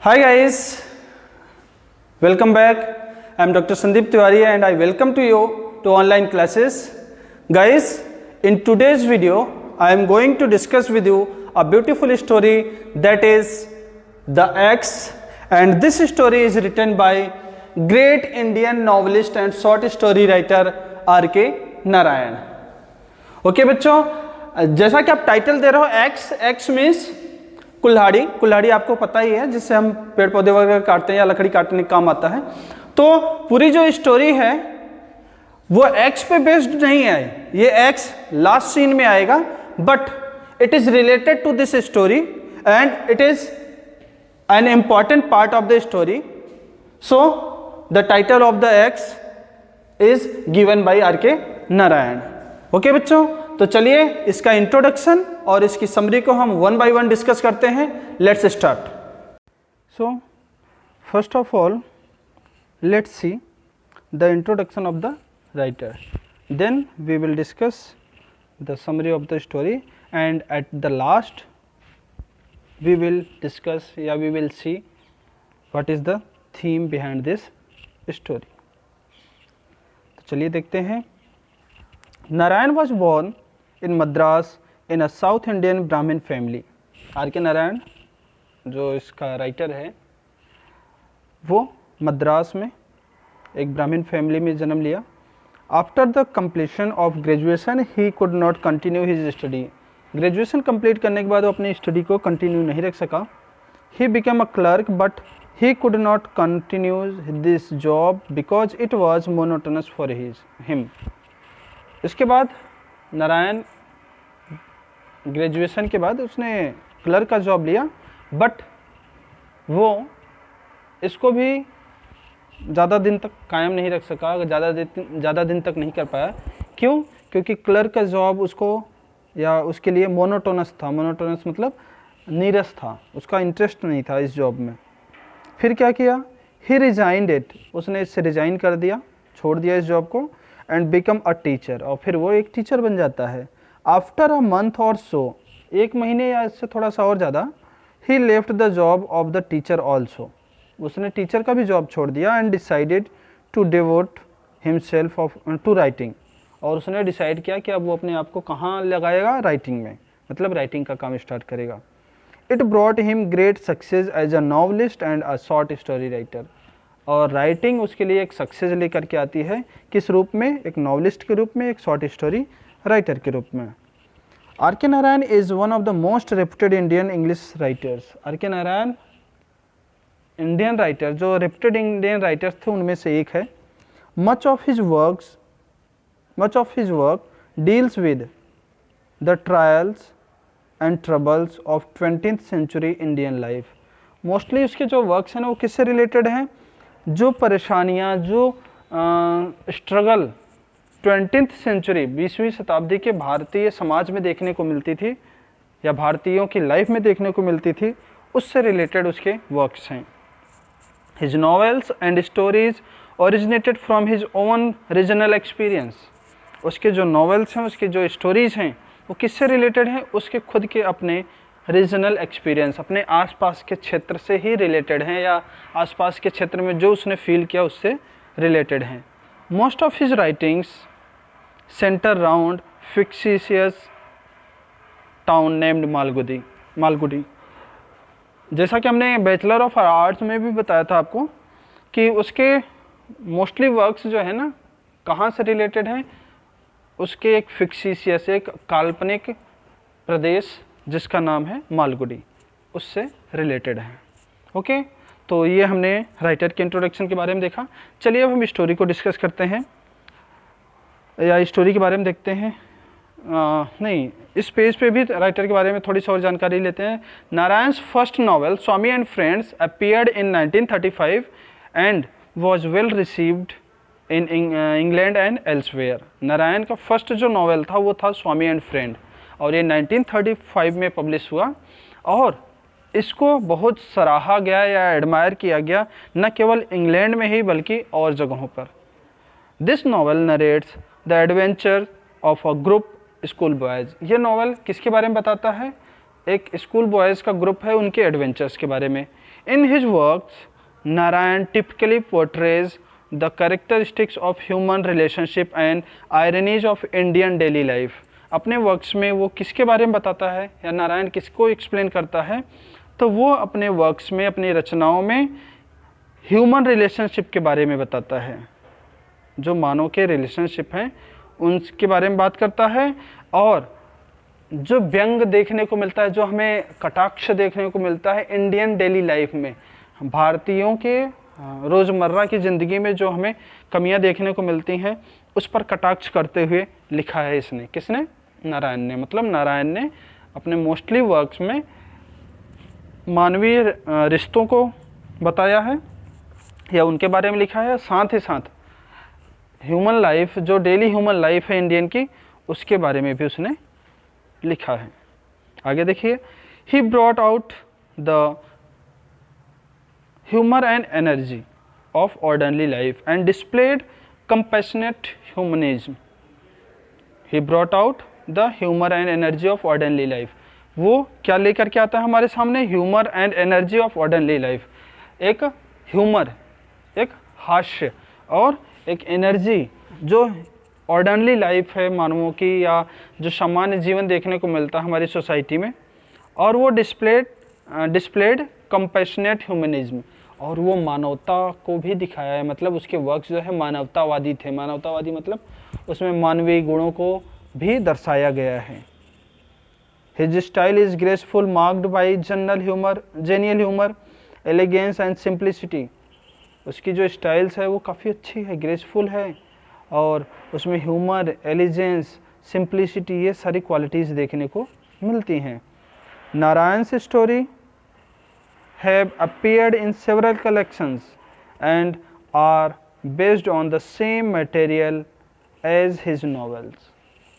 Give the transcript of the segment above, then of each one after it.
Hi guys, welcome back. I am Dr. Sandeep Tiwari and I welcome to you to online classes. Guys, in today's video, I am going to discuss with you a beautiful story that is The X, and this story is written by great Indian novelist and short story writer R.K. Narayan. Okay बच्चों, जैसा कि आप title दे रहे हो x, x means कुल्हाड़ी. कुल्हाड़ी आपको पता ही है, जिससे हम पेड़ पौधे वगैरह काटते हैं या लकड़ी काटने का काम आता है. तो पूरी जो स्टोरी है वो एक्स पे बेस्ड नहीं है. ये एक्स लास्ट सीन में आएगा, but it is related to this story and it is an important part of the story. So the title of the x is given by R K Narayan. Okay बच्चों, तो चलिए इसका introduction और इसकी summary को हम वन बाय वन डिस्कस करते हैं. Let's start. So first of all let's see the introduction of the writer, then we will discuss the summary of the story and at the last we will discuss या we will see what is the theme behind this story. तो चलिए देखते हैं. Narayan was born in Madras in a South Indian Brahmin family. R K Narayan जो इसका writer है वो मद्रास में एक ब्राह्मण फैमिली में जन्म लिया. After the completion of graduation he could not continue his study. Graduation complete करने के बाद वो अपनी स्टडी को कंटिन्यू नहीं रख सका. He became a clerk but he could not continue this job because it was monotonous for him. इसके बाद नारायण ग्रेजुएशन के बाद उसने क्लर्क का जॉब लिया, बट वो इसको भी ज़्यादा दिन तक कायम नहीं रख सका, ज़्यादा दिन तक नहीं कर पाया. क्यों? क्योंकि क्लर्क का जॉब उसको या उसके लिए मोनोटोनस था. मोनोटोनस मतलब नीरस था, उसका इंटरेस्ट नहीं था इस जॉब में. फिर क्या किया? ही रिजाइंड इट. उसने इससे रिजाइन कर दिया, छोड़ दिया इस जॉब को. And become a teacher. और फिर वो एक टीचर बन जाता है. आफ्टर अ मंथ और सो, एक महीने या इससे थोड़ा सा और ज़्यादा, he left the job of the teacher also. उसने टीचर का भी जॉब छोड़ दिया and decided to devote himself to writing. और उसने डिसाइड किया कि अब वो अपने आप को कहाँ लगाएगा? राइटिंग में, मतलब राइटिंग का काम स्टार्ट करेगा. It brought him great success as a novelist and a short story writer. और राइटिंग उसके लिए एक सक्सेस लेकर के आती है. किस रूप में? एक नॉवलिस्ट के रूप में, एक शॉर्ट स्टोरी राइटर के रूप में. R K Narayan is one of the most reputed Indian English writers. R K Narayan Indian writer, जो रेप्यूटेड इंडियन राइटर्स थे उनमें से एक है. Much of his work deals with the trials and troubles of 20th century Indian life. Mostly उसके जो works हैं ना वो किससे रिलेटेड हैं? जो परेशानियां, जो स्ट्रगल 20th सेंचुरी 20वीं शताब्दी के भारतीय समाज में देखने को मिलती थी या भारतीयों की लाइफ में देखने को मिलती थी, उससे रिलेटेड उसके वर्क्स हैं. His novels and stories originated from his own regional experience. उसके जो नॉवेल्स हैं, उसके जो स्टोरीज हैं, वो किससे रिलेटेड हैं? उसके खुद के अपने रीजनल एक्सपीरियंस, अपने आसपास के क्षेत्र से ही रिलेटेड हैं, या आसपास के क्षेत्र में जो उसने फील किया उससे रिलेटेड हैं. Most of his writings centre round fictitious town named Malgudi. जैसा कि हमने बैचलर ऑफ आर्ट्स में भी बताया था आपको कि उसके मोस्टली वर्क्स जो है ना कहाँ से रिलेटेड हैं? उसके एक फिक्सिशियस, एक काल्पनिक प्रदेश जिसका नाम है मालगुडी, उससे रिलेटेड है. ओके, तो ये हमने राइटर के इंट्रोडक्शन के बारे में देखा. चलिए अब हम स्टोरी को डिस्कस करते हैं या स्टोरी के बारे में देखते हैं. नहीं, इस पेज पे भी राइटर के बारे में थोड़ी सी और जानकारी लेते हैं. Narayan's first novel Swami and friends appeared in 1935 and was well received in England and elsewhere. Narayan का फर्स्ट जो नॉवेल था वो था स्वामी एंड फ्रेंड, और ये 1935 में पब्लिश हुआ और इसको बहुत सराहा गया या एडमायर किया गया, न केवल इंग्लैंड में ही बल्कि और जगहों पर. This novel narrates the adventure of a group school boys. ये नॉवेल किसके बारे में बताता है? एक स्कूल बॉयज़ का ग्रुप है, उनके एडवेंचर्स के बारे में. In his works, Narayan typically portrays the characteristics of human relationship and ironies of Indian daily life. अपने वर्क्स में वो किसके बारे में बताता है या नारायण किसको एक्सप्लेन करता है, तो वो अपने वर्क्स में, अपनी रचनाओं में ह्यूमन रिलेशनशिप के बारे में बताता है, जो मानव के रिलेशनशिप हैं उनके बारे में बात करता है। और जो व्यंग देखने को मिलता है, जो हमें कटाक्ष देखने को मिलता है इंडियन डेली लाइफ में, भारतीयों के रोज़मर्रा की ज़िंदगी में जो हमें कमियां देखने को मिलती हैं, उस पर कटाक्ष करते हुए लिखा है इसने। किसने? नारायण ने। मतलब नारायण ने अपने मोस्टली वर्क्स में मानवीय रिश्तों को बताया है या उनके बारे में लिखा है, साथ ही साथ ह्यूमन लाइफ, जो डेली ह्यूमन लाइफ है इंडियन की, उसके बारे में भी उसने लिखा है। आगे देखिए, he brought out the humour and energy of ordinary life and displayed compassionate humanism. He brought out the humour and energy of ordinary life. वो क्या लेकर के आता है हमारे सामने? Humour and energy of ordinary life. एक ह्यूमर, एक हास्य और एक एनर्जी जो ऑर्डनरी लाइफ है मानवों की, या जो सामान्य जीवन देखने को मिलता है हमारी सोसाइटी में, और वो डिस्प्लेड कंपैशनेट ह्यूमनिज्म, और वो मानवता को भी दिखाया है। मतलब उसके वर्क्स जो है मानवतावादी थे। मानवतावादी मतलब उसमें मानवीय गुणों को भी दर्शाया गया है। His style is graceful, marked by genial humour, elegance and simplicity. उसकी जो स्टाइल्स है वो काफ़ी अच्छी है, ग्रेसफुल है, और उसमें ह्यूमर, एलिजेंस, सिंप्लिसिटी, ये सारी क्वालिटीज़ देखने को मिलती हैं। Narayan's story have appeared in several collections and are based on the same material as his novels.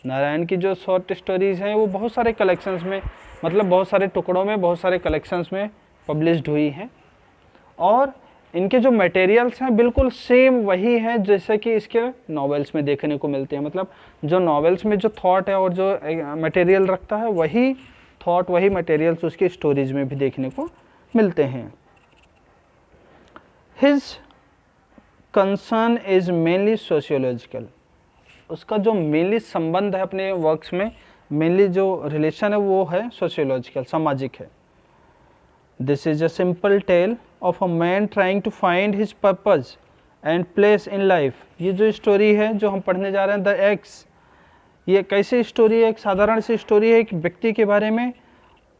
Narayan की जो शॉर्ट स्टोरीज हैं वो बहुत सारे कलेक्शंस में, मतलब बहुत सारे टुकड़ों में, बहुत सारे कलेक्शंस में पब्लिश्ड हुई हैं, और इनके जो मटेरियल्स हैं बिल्कुल सेम वही हैं जैसे कि इसके नॉवेल्स में देखने को मिलते हैं। मतलब जो नॉवेल्स में जो थॉट है और जो मटेरियल रखता है, वही थॉट, वही मटेरियल्स उसकी स्टोरीज में भी देखने को मिलते हैं। His concern is mainly sociological. उसका जो मेनली संबंध है अपने वर्क्स में, मेनली जो रिलेशन है वो है सोशियोलॉजिकल, सामाजिक है। This is a simple tale of a man trying to find his purpose and place in life. ये जो स्टोरी है जो हम पढ़ने जा रहे हैं, द एक्स, ये कैसी स्टोरी है? एक साधारण सी स्टोरी है एक व्यक्ति के बारे में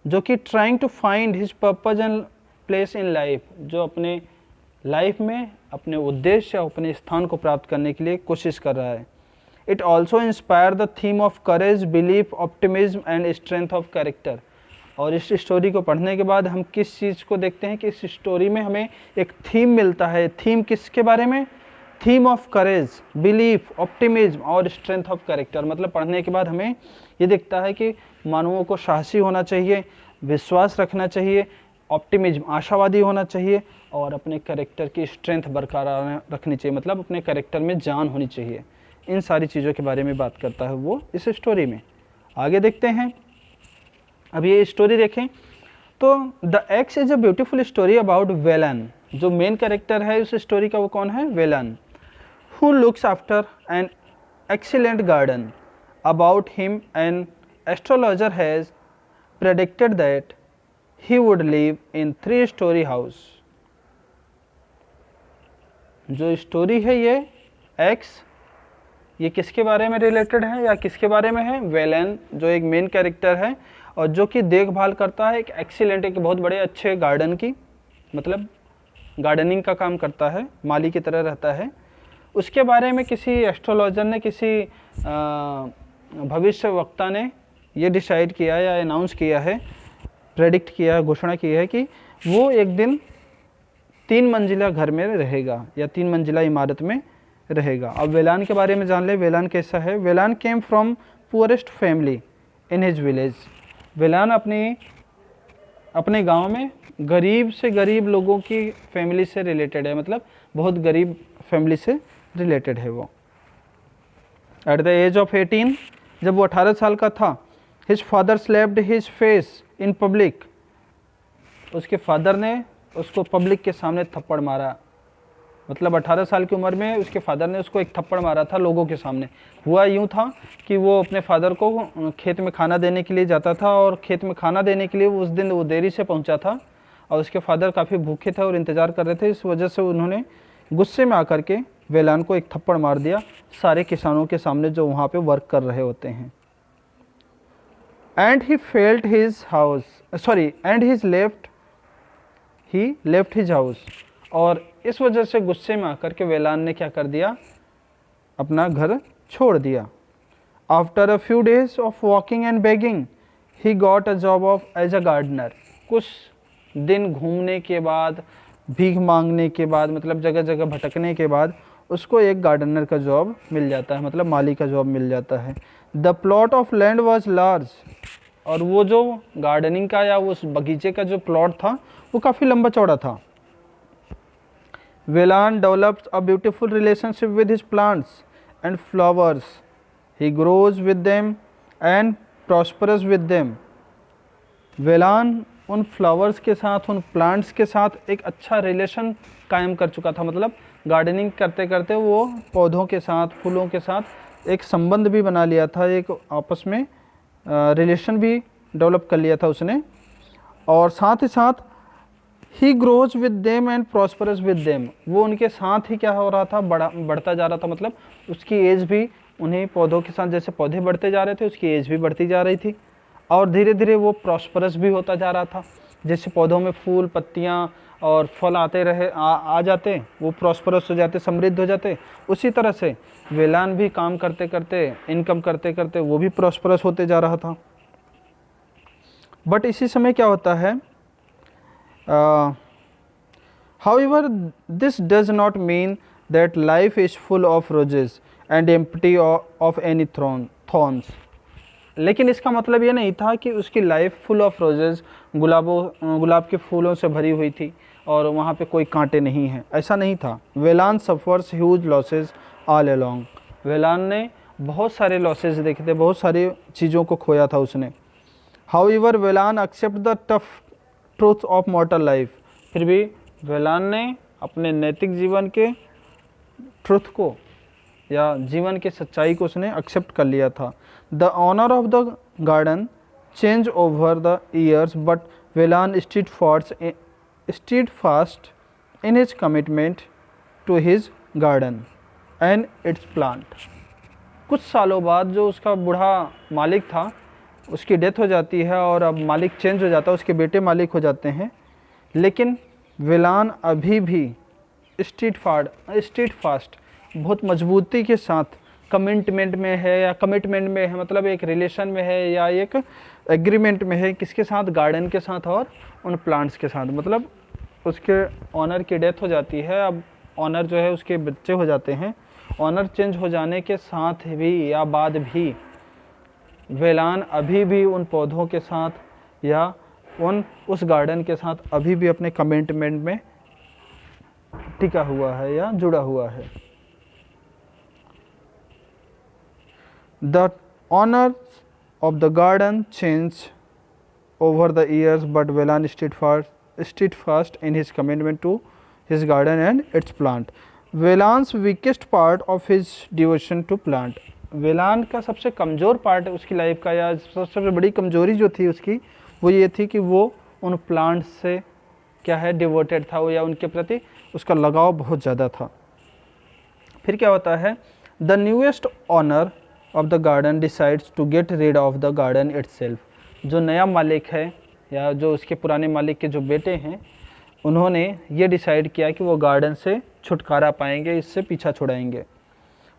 जो कि trying to find his purpose and place in life, जो अपने लाइफ में अपने उद्देश्य और अपने स्थान को प्राप्त करने के लिए कोशिश कर रहा है। It also inspire the theme of courage, belief, optimism and strength of character. और इस स्टोरी को पढ़ने के बाद हम किस चीज़ को देखते हैं कि इस स्टोरी में हमें एक थीम मिलता है। थीम किसके बारे में? Theme of courage, belief, optimism और स्ट्रेंथ ऑफ कैरेक्टर। मतलब पढ़ने के बाद हमें ये दिखता है कि मानवों को साहसी होना चाहिए, विश्वास रखना चाहिए, ऑप्टिमिज्म, आशावादी होना चाहिए, और अपने कैरेक्टर की स्ट्रेंथ बरकरार रखनी चाहिए। मतलब अपने कैरेक्टर में जान होनी चाहिए। इन सारी चीज़ों के बारे में बात करता है वो इस स्टोरी में। आगे देखते हैं। अब ये स्टोरी देखें तो the x is a beautiful story about Velan. जो मेन कैरेक्टर है उस स्टोरी का वो कौन है? Velan, who looks after an excellent garden. About him an astrologer has predicted that he would live in 3-story house. जो स्टोरी है ये एक्स, ये किसके बारे में रिलेटेड है या किसके बारे में है? वेलन, जो एक मेन कैरेक्टर है और जो कि देखभाल करता है एक एक्सीलेंट, एक बहुत बड़े अच्छे गार्डन की, मतलब गार्डनिंग का काम करता है, माली की तरह रहता है। उसके बारे में किसी एस्ट्रोलॉजर ने, किसी भविष्य वक्ता ने ये डिसाइड किया या अनाउंस किया है, प्रेडिक्ट किया, घोषणा की है कि वो एक दिन 3 मंजिला घर में रहेगा या 3 मंजिला इमारत में रहेगा। अब वेलान के बारे में जान ले। वेलान कैसा है? Velan came from poorest family in his village. Velan अपने गांव में गरीब से गरीब लोगों की फैमिली से रिलेटेड है, मतलब बहुत गरीब फैमिली से रिलेटेड है वो। एट द एज ऑफ 18, जब वो 18 साल का था, his father slapped his face in public. उसके फादर ने उसको पब्लिक के सामने थप्पड़ मारा। मतलब 18 साल की उम्र में उसके फादर ने उसको एक थप्पड़ मारा था लोगों के सामने। हुआ यूँ था कि वो अपने फादर को खेत में खाना देने के लिए जाता था, और खेत में खाना देने के लिए उस दिन वो देरी से पहुंचा था, और उसके फादर काफ़ी भूखे थे और इंतज़ार कर रहे थे। इस वजह से उन्होंने गुस्से में आकर के वेलान को एक थप्पड़ मार दिया सारे किसानों के सामने जो वहाँ पे वर्क कर रहे होते हैं। And he felt his house, sorry, and he left his house. और इस वजह से गुस्से में आकर के वेलान ने क्या कर दिया, अपना घर छोड़ दिया। After a few days of walking and begging he got a job of as a gardener. कुछ दिन घूमने के बाद, भीख मांगने के बाद, मतलब जगह जगह भटकने के बाद उसको एक गार्डनर का जॉब मिल जाता है, मतलब माली का जॉब मिल जाता है। The plot of land was large, और वो जो गार्डनिंग का या उस बगीचे का जो प्लॉट था वो काफ़ी लंबा चौड़ा था। Velan develops a beautiful relationship with his plants and flowers, he grows with them and prospers with them. Velan उन फ्लावर्स के साथ, उन प्लांट्स के साथ एक अच्छा रिलेशन कायम कर चुका था। मतलब गार्डनिंग करते करते वो पौधों के साथ, फूलों के साथ एक संबंध भी बना लिया था, एक आपस में रिलेशन भी डेवलप कर लिया था उसने। और साथ ही साथ ही grows with them and prospers with them, वो उनके साथ ही क्या हो रहा था, बढ़ता जा रहा था। मतलब उसकी एज भी उन्हीं पौधों के साथ, जैसे पौधे बढ़ते जा रहे थे उसकी एज भी बढ़ती जा रही थी, और धीरे धीरे वो प्रॉस्परस भी होता जा रहा था। जैसे पौधों में फूल, पत्तियाँ और फल आते रहे, आ जाते, वो प्रॉस्परस हो जाते, समृद्ध हो जाते। उसी तरह से वेलान भी काम करते करते, इनकम करते करते वो भी प्रॉस्परस होते जा रहा था। बट इसी समय क्या होता है, however this does not mean that life is full of roses and empty of any thorns। लेकिन इसका मतलब ये नहीं था कि उसकी लाइफ फुल ऑफ रोजेज, गुलाब के फूलों से भरी हुई थी और वहाँ पे कोई कांटे नहीं हैं, ऐसा नहीं था। Velan suffers huge losses all along. Velan ने बहुत सारे लॉसेज देखे थे, बहुत सारी चीज़ों को खोया था उसने। However Velan accept the tough truth of mortal life. फिर भी वेलान ने अपने नैतिक जीवन के ट्रुथ को या जीवन की सच्चाई को उसने एक्सेप्ट कर लिया था। The owner of the garden change over the years, but Velan steadfast in his commitment to his garden and its plant. कुछ सालों बाद जो उसका बूढ़ा मालिक था उसकी डेथ हो जाती है, और अब मालिक चेंज हो जाता है, उसके बेटे मालिक हो जाते हैं। लेकिन वेलान अभी भी स्टीड फास्ट बहुत मजबूती के साथ कमिटमेंट में है, या कमिटमेंट में है मतलब एक रिलेशन में है या एक एग्रीमेंट में है। किसके साथ? गार्डन के साथ और उन प्लांट्स के साथ। मतलब उसके ऑनर की डेथ हो जाती है, अब ऑनर जो है उसके बच्चे हो जाते हैं। ऑनर चेंज हो जाने के साथ भी या बाद भी वेलान अभी भी उन पौधों के साथ या उस गार्डन के साथ अभी भी अपने कमिटमेंट में टिका हुआ है या जुड़ा हुआ है। The owners of the garden changed over the years, but Velan stood fast in his commitment to his garden and its plant. वेलान्स weakest part of his devotion to plant। वेलान का सबसे कमज़ोर पार्ट उसकी लाइफ का या सबसे बड़ी कमज़ोरी जो थी उसकी वो ये थी कि वो उन प्लांट्स से क्या है डिवोटेड था, वो या उनके प्रति उसका लगाव बहुत ज़्यादा था। फिर क्या होता है, the newest owner of the garden decides to get rid of the garden itself. जो नया मालिक है या जो उसके पुराने मालिक के जो बेटे हैं उन्होंने ये डिसाइड किया कि वो गार्डन से छुटकारा पाएंगे, इससे पीछा छुड़ाएंगे।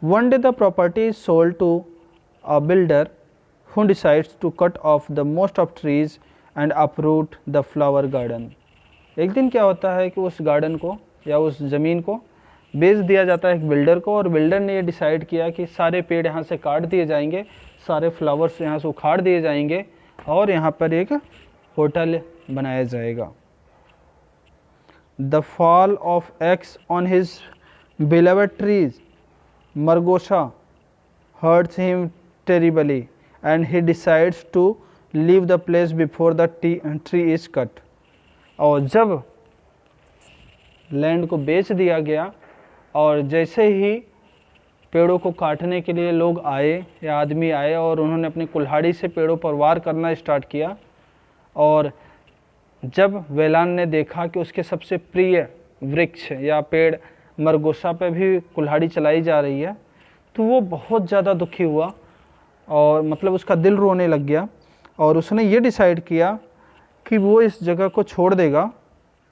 One day the property is sold to a builder who decides to cut off the most of trees and uproot the flower garden. एक दिन क्या होता है कि उस गार्डन को या उस ज़मीन को बेच दिया जाता है एक बिल्डर को, और बिल्डर ने ये डिसाइड किया कि सारे पेड़ यहाँ से काट दिए जाएंगे, सारे फ्लावर्स यहाँ से उखाड़ दिए जाएंगे और यहाँ पर एक होटल बनाया जाएगा। The fall of axe on his beloved trees margosa hurts him terribly and he decides to leave the place before the tree is cut. और जब लैंड को बेच दिया गया और जैसे ही पेड़ों को काटने के लिए लोग आए या आदमी आए और उन्होंने अपनी कुल्हाड़ी से पेड़ों पर वार करना स्टार्ट किया, और जब वेलान ने देखा कि उसके सबसे प्रिय वृक्ष या पेड़ मरगोसा पे भी कुल्हाड़ी चलाई जा रही है, तो वो बहुत ज़्यादा दुखी हुआ और मतलब उसका दिल रोने लग गया, और उसने ये डिसाइड किया कि वो इस जगह को छोड़ देगा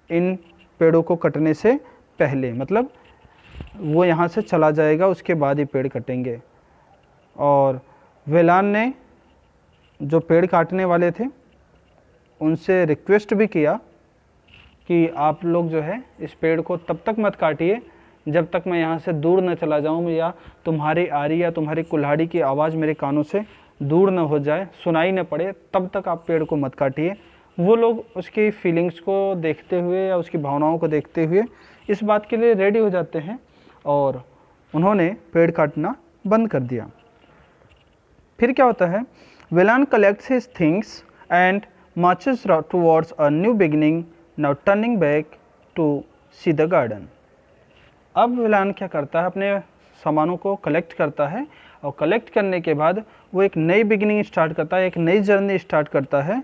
इन पेड़ों को कटने से पहले, मतलब वो यहाँ से चला जाएगा, उसके बाद ही पेड़ कटेंगे। और वेलान ने जो पेड़ काटने वाले थे उनसे रिक्वेस्ट भी किया कि आप लोग जो है इस पेड़ को तब तक मत काटिए जब तक मैं यहाँ से दूर न चला जाऊँ, या तुम्हारी आरी या तुम्हारी कुल्हाड़ी की आवाज़ मेरे कानों से दूर न हो जाए, सुनाई न पड़े, तब तक आप पेड़ को मत काटिए। वो लोग उसकी फीलिंग्स को देखते हुए या उसकी भावनाओं को देखते हुए इस बात के लिए रेडी हो जाते हैं और उन्होंने पेड़ काटना बंद कर दिया। फिर क्या होता है, Velan collects his things and marches towards a new beginning, now turning back to see the garden। अब वेलान क्या करता है, अपने सामानों को कलेक्ट करता है और कलेक्ट करने के बाद वो एक नई बिगिनिंग स्टार्ट करता है, एक नई जर्नी स्टार्ट करता है,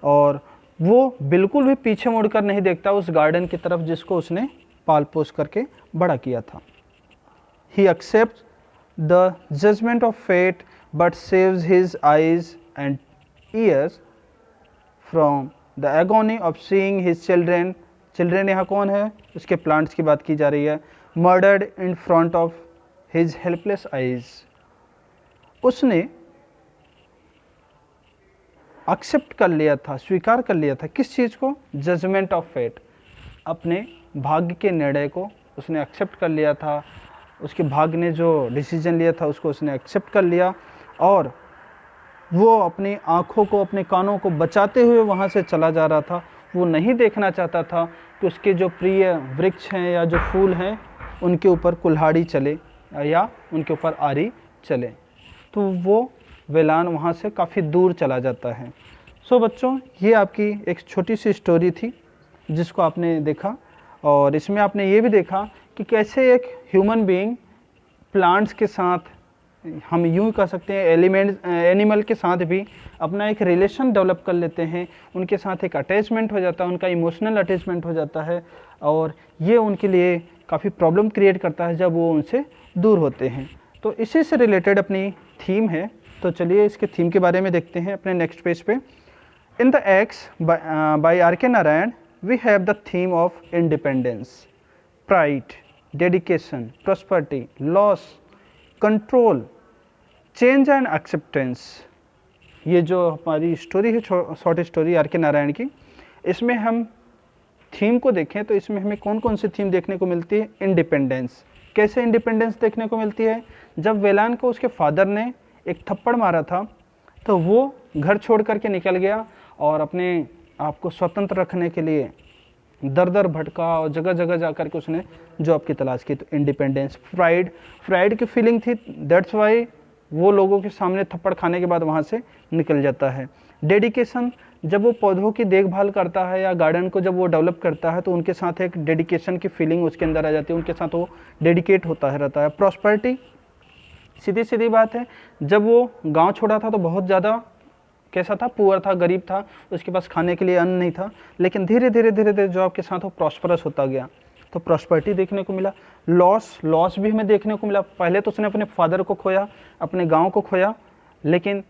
और वो बिल्कुल भी पीछे मुड़कर नहीं देखता उस गार्डन की तरफ जिसको उसने पाल पोस करके बड़ा किया था। He accepts the judgment of fate but saves his eyes and ears from the agony of seeing his children। Children यहाँ कौन है, उसके प्लांट्स की बात की जा रही है। murdered in front of his helpless eyes। उसने एक्सेप्ट कर लिया था, स्वीकार कर लिया था किस चीज़ को, जजमेंट ऑफ फेट, अपने भाग्य के निर्णय को उसने एक्सेप्ट कर लिया था, उसके भाग्य ने जो डिसीजन लिया था उसको उसने एक्सेप्ट कर लिया, और वो अपनी आँखों को, अपने कानों को बचाते हुए वहाँ से चला जा रहा था। वो नहीं देखना चाहता था कि उसके जो प्रिय वृक्ष हैं या जो फूल हैं उनके ऊपर कुल्हाड़ी चले या उनके ऊपर आरी चले, तो वो वेलान वहाँ से काफ़ी दूर चला जाता है। सो बच्चों, ये आपकी एक छोटी सी स्टोरी थी जिसको आपने देखा, और इसमें आपने ये भी देखा कि कैसे एक ह्यूमन बीइंग प्लांट्स के साथ, हम यूँ कह सकते हैं एनिमल के साथ भी अपना एक रिलेशन डेवलप कर लेते हैं, उनके साथ एक अटैचमेंट हो जाता है, उनका इमोशनल अटैचमेंट हो जाता है, और ये उनके लिए काफ़ी प्रॉब्लम क्रिएट करता है जब वो उनसे दूर होते हैं। तो इसी से रिलेटेड अपनी थीम है, तो चलिए इसके थीम के बारे में देखते हैं अपने नेक्स्ट पेज पे। In the axe by R K. Narayan we have the theme of independence, pride, dedication, prosperity, loss, control, change and acceptance. ये जो हमारी स्टोरी है, शॉर्ट स्टोरी आर.के. नारायण की, इसमें हम थीम को देखें तो इसमें हमें कौन कौन सी थीम देखने को मिलती है। इंडिपेंडेंस, कैसे इंडिपेंडेंस देखने को मिलती है, जब वेलान को उसके फादर ने एक थप्पड़ मारा था तो वो घर छोड़ करके निकल गया और अपने आप को स्वतंत्र रखने के लिए दर दर भटका और जगह जगह जा कर के उसने जॉब की तलाश की। तो इंडिपेंडेंस, प्राइड की फीलिंग थी, दैट्स वाई वो लोगों के सामने थप्पड़ खाने के बाद वहाँ से निकल जाता है। डेडिकेशन, जब वो पौधों की देखभाल करता है या गार्डन को जब वो डेवलप करता है तो उनके साथ एक डेडिकेशन की फीलिंग उसके अंदर आ जाती है, उनके साथ वो डेडिकेट होता है रहता है। प्रॉस्पेरिटी, सीधी सीधी बात है, जब वो गांव छोड़ा था तो बहुत ज़्यादा कैसा था, पुअर था, गरीब था, उसके पास खाने के लिए अन्न नहीं था, लेकिन धीरे धीरे जॉब के साथ वो प्रॉस्परस होता गया, तो प्रॉस्पेरिटी देखने को मिला। लॉस भी हमें देखने को मिला, पहले तो उसने अपने फादर को खोया, अपने गांव को खोया, लेकिन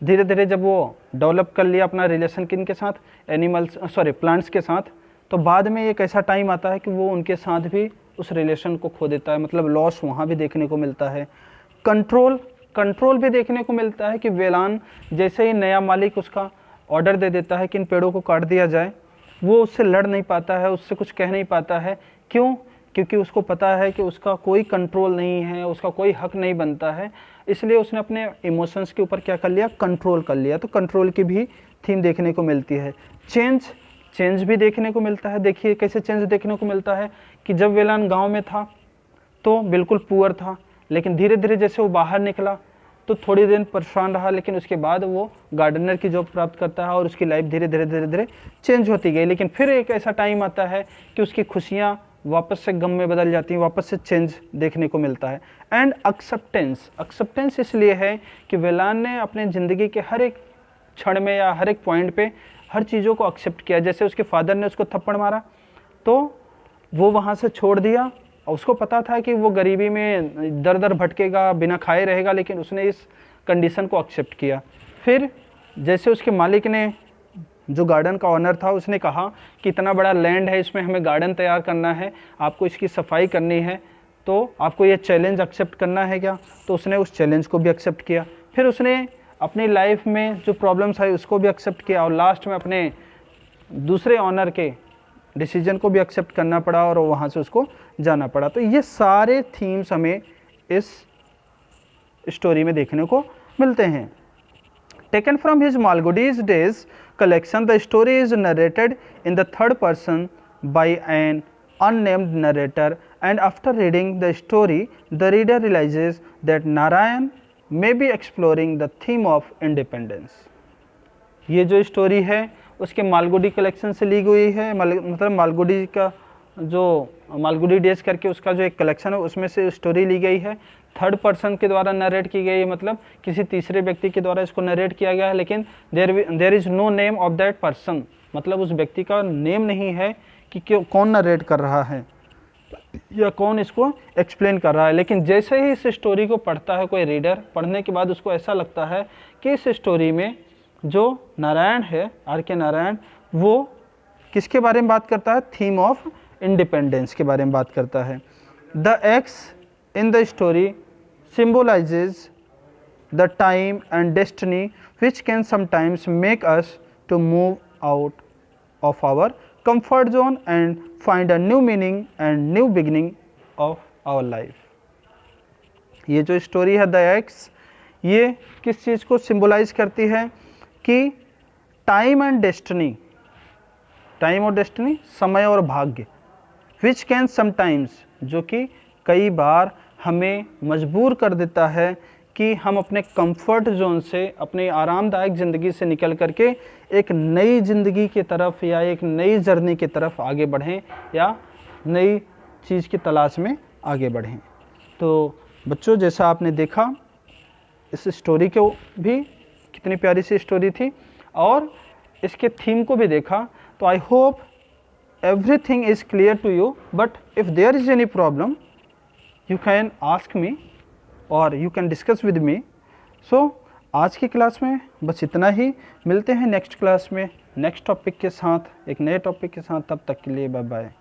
धीरे धीरे जब वो डेवलप कर लिया अपना रिलेशन किन के साथ, प्लांट्स के साथ, तो बाद में एक ऐसा टाइम आता है कि वो उनके साथ भी उस रिलेशन को खो देता है, मतलब लॉस वहाँ भी देखने को मिलता है। कंट्रोल भी देखने को मिलता है कि वेलान जैसे ही नया मालिक उसका ऑर्डर दे देता है कि इन पेड़ों को काट दिया जाए, वो उससे लड़ नहीं पाता है, उससे कुछ कह नहीं पाता है। क्यों? क्योंकि उसको पता है कि उसका कोई कंट्रोल नहीं है, उसका कोई हक नहीं बनता है, इसलिए उसने अपने इमोशंस के ऊपर क्या कर लिया, कंट्रोल कर लिया। तो कंट्रोल की भी थीम देखने को मिलती है। चेंज भी देखने को मिलता है। देखिए कैसे चेंज देखने को मिलता है कि जब वेलान गाँव में था तो बिल्कुल पुअर था, लेकिन धीरे धीरे जैसे वो बाहर निकला तो थोड़ी दिन परेशान रहा, लेकिन उसके बाद वो गार्डनर की जॉब प्राप्त करता है और उसकी लाइफ धीरे धीरे चेंज होती गई। लेकिन फिर एक ऐसा टाइम आता है कि उसकी खुशियाँ वापस से गम में बदल जाती हैं, वापस से चेंज देखने को मिलता है। एंड एक्सेप्टेंस, एक्सेप्टेंस इसलिए है कि वेलान ने अपने ज़िंदगी के हर एक क्षण में या हर एक पॉइंट पे हर चीज़ों को एक्सेप्ट किया। जैसे उसके फादर ने उसको थप्पड़ मारा तो वो वहाँ से छोड़ दिया, और उसको पता था कि वो गरीबी में दर दर भटकेगा, बिना खाए रहेगा, लेकिन उसने इस कंडीशन को एक्सेप्ट किया। फिर जैसे उसके मालिक ने, जो गार्डन का ऑनर था, उसने कहा कि इतना बड़ा लैंड है, इसमें हमें गार्डन तैयार करना है, आपको इसकी सफाई करनी है, तो आपको ये चैलेंज एक्सेप्ट करना है क्या? तो उसने उस चैलेंज को भी एक्सेप्ट किया। फिर उसने अपनी लाइफ में जो प्रॉब्लम्स आई उसको भी एक्सेप्ट किया, और लास्ट में अपने दूसरे ऑनर के डिसीजन को भी एक्सेप्ट करना पड़ा और वहाँ से उसको जाना पड़ा। तो ये सारे थीम्स हमें इस स्टोरी में देखने को मिलते हैं। Taken from his Malgudi's Days collection, the story is narrated in the third person by an unnamed narrator, and after reading the story, the reader realizes that Narayan may be exploring the theme of independence. ये जो story है उसके Malgudi collection से ली गई है, मतलब मालगुडी का जो मालगुडी डेज करके उसका जो एक कलेक्शन है उसमें से स्टोरी ली गई है। थर्ड पर्सन के द्वारा नरेट की गई है, मतलब किसी तीसरे व्यक्ति के द्वारा इसको नरेट किया गया है, लेकिन there is no name of that person, मतलब उस व्यक्ति का नेम नहीं है कि कौन नरेट कर रहा है या कौन इसको एक्सप्लेन कर रहा है। लेकिन जैसे ही इस स्टोरी को पढ़ता है कोई रीडर, पढ़ने के बाद उसको ऐसा लगता है कि इस स्टोरी में जो नारायण है, आर के नारायण, वो किसके बारे में बात करता है? थीम ऑफ इंडिपेंडेंस के बारे में बात करता है। The x in the story symbolizes the time and destiny which can sometimes make us to move out of our comfort zone and find a new meaning and new beginning of our life. ये जो story है the x, ये किस चीज़ को symbolize करती है कि time and destiny, time और डेस्टिनी, समय और भाग्य, विच कैन समटाइम्स, जो कि कई बार हमें मजबूर कर देता है कि हम अपने कंफर्ट जोन से, अपनी आरामदायक ज़िंदगी से निकल करके एक नई ज़िंदगी की तरफ या एक नई जर्नी की तरफ आगे बढ़ें या नई चीज़ की तलाश में आगे बढ़ें। तो बच्चों, जैसा आपने देखा इस स्टोरी को भी, कितनी प्यारी सी स्टोरी थी, और इसके थीम को भी देखा। तो I hope everything is clear to you, but if there is any problem you can ask me or you can discuss with me. So आज की क्लास में बस इतना ही, मिलते हैं नेक्स्ट क्लास में नेक्स्ट टॉपिक के साथ, एक नए टॉपिक के साथ। तब तक के लिए बाय बाय।